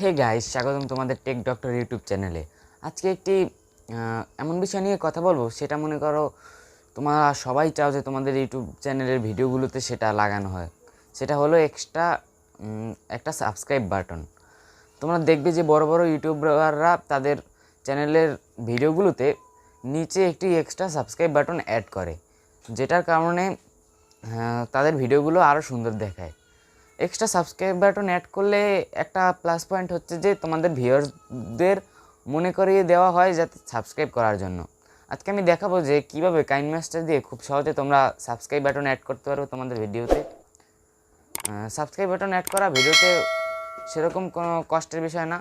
Hey guys, স্বাগতম তোমাদের take doctor YouTube চ্যানেলে। আজকে একটি এমন বিষয় নিয়ে কথা বলবো, সেটা মনে করো তোমরা সবাই চাও যে তোমাদের ইউটিউব চ্যানেলের ভিডিওগুলোতে সেটা লাগানো হয়। সেটা হলো এক্সট্রা একটা সাবস্ক্রাইব বাটন। তোমরা দেখবে যে বড় বড় ইউটিউবাররা তাদের চ্যানেলের ভিডিওগুলোতে নিচে একটি এক্সট্রা সাবস্ক্রাইব বাটন অ্যাড করে, যেটার কারণে তাদের ভিডিওগুলো আরও সুন্দর দেখায়। এক্সট্রা সাবস্ক্রাইব বাটন অ্যাড করলে একটা প্লাস পয়েন্ট হচ্ছে যে তোমাদের ভিউয়ার্সদের মনে করিয়ে দেওয়া হয় যাতে সাবস্ক্রাইব করার জন্য। আজকে আমি দেখাবো যে কীভাবে কাইনমাস্টার দিয়ে খুব সহজে তোমরা সাবস্ক্রাইব বাটন অ্যাড করতে পারো তোমাদের ভিডিওতে। সাবস্ক্রাইব বাটন অ্যাড করা ভিডিওতে সেরকম কোনো কষ্টের বিষয় না।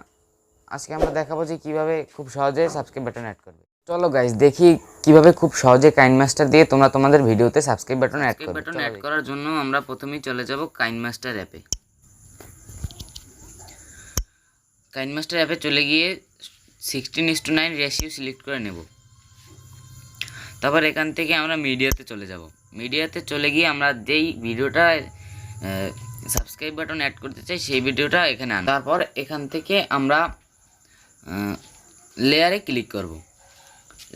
আজকে আমরা দেখাবো যে কীভাবে খুব সহজে সাবস্ক্রাইব বাটন অ্যাড করবে। চলো গাইস, দেখি কিভাবে খুব সহজে কাইনমাস্টার দিয়ে তোমরা তোমাদের ভিডিওতে সাবস্ক্রাইব বাটন অ্যাড করবে। বাটন অ্যাড করার জন্য আমরা প্রথমেই চলে যাব কাইনমাস্টার অ্যাপে। কাইনমাস্টার অ্যাপে চলে গিয়ে 16:9 রেশিও সিলেক্ট করে নেব। তারপর এখান থেকে আমরা মিডিয়াতে চলে যাব। মিডিয়াতে চলে গিয়ে আমরা যেই ভিডিওটা সাবস্ক্রাইব বাটন অ্যাড করতে চাই সেই ভিডিওটা এখানে আনব। তারপর এখান থেকে আমরা লেয়ারে ক্লিক করব।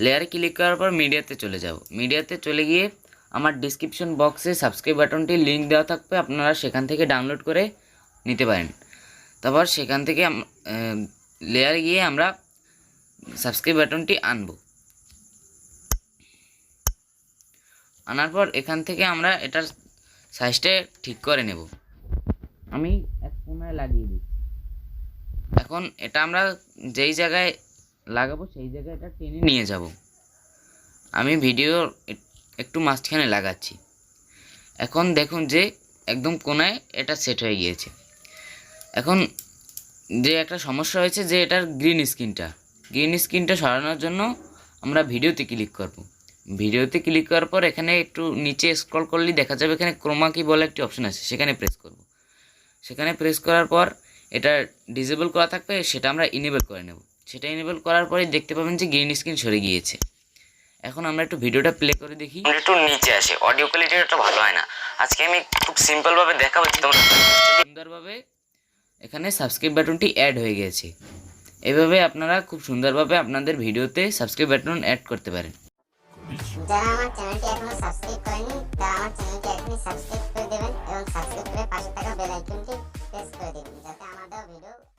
লেয়ারে ক্লিক করার পর মিডিয়াতে চলে যাব। মিডিয়াতে চলে গিয়ে আমার ডিসক্রিপশন বক্সে সাবস্ক্রাইব বাটনটির লিঙ্ক দেওয়া থাকবে, আপনারা সেখান থেকে ডাউনলোড করে নিতে পারেন। তারপর সেখান থেকে লেয়ারে গিয়ে আমরা সাবস্ক্রাইব বাটনটি আনব। আনার পর এখান থেকে আমরা এটার সাইজটা ঠিক করে নেব। আমি এক কোণায় লাগিয়ে দিই। এখন এটা আমরা যেই জায়গায় লাগাবো সেই জায়গায় এটা টেনে নিয়ে যাব। আমি ভিডিও একটু মাঝখানে লাগাচ্ছি। এখন দেখুন যে একদম কোণায় এটা সেট হয়ে গিয়েছে। এখন যে একটা সমস্যা হয়েছে যে এটার গ্রিন স্ক্রিনটা সরানোর জন্য আমরা ভিডিওতে ক্লিক করব। ভিডিওতে ক্লিক করার পর এখানে একটু নিচে স্ক্রল করলেই দেখা যাবে এখানে ক্রোমা কি বলে একটি অপশন আছে, সেখানে প্রেস করব। সেখানে প্রেস করার পর এটা ডিসেবল করা থাকবে, সেটা আমরা ইনেবল করে নেব। সেটা ইনেবল করার পরে দেখতে পাবেন যে গ্রিন স্ক্রিন সরে গিয়েছে। এখন আমরা একটু ভিডিওটা প্লে করে দেখি। একটু নিচে আসে, অডিও কোয়ালিটিটা ভালো হয় না। আজকে আমি খুব সিম্পলভাবে দেখাবো যে তোমরা সুন্দরভাবে এখানে সাবস্ক্রাইব বাটনটি অ্যাড হয়ে গেছে। এভাবে আপনারা খুব সুন্দরভাবে আপনাদের ভিডিওতে সাবস্ক্রাইব বাটন অ্যাড করতে পারেন। যারা আমার চ্যানেলটি এখনো সাবস্ক্রাইব করেনি তারা আমার চ্যানেলটি এখনই সাবস্ক্রাইব করে দেবেন এবং সাবস্ক্রাইব করে পাশে থাকা বেল আইকনটি প্রেস করে দেবেন যাতে আমার দেওয়া ভিডিও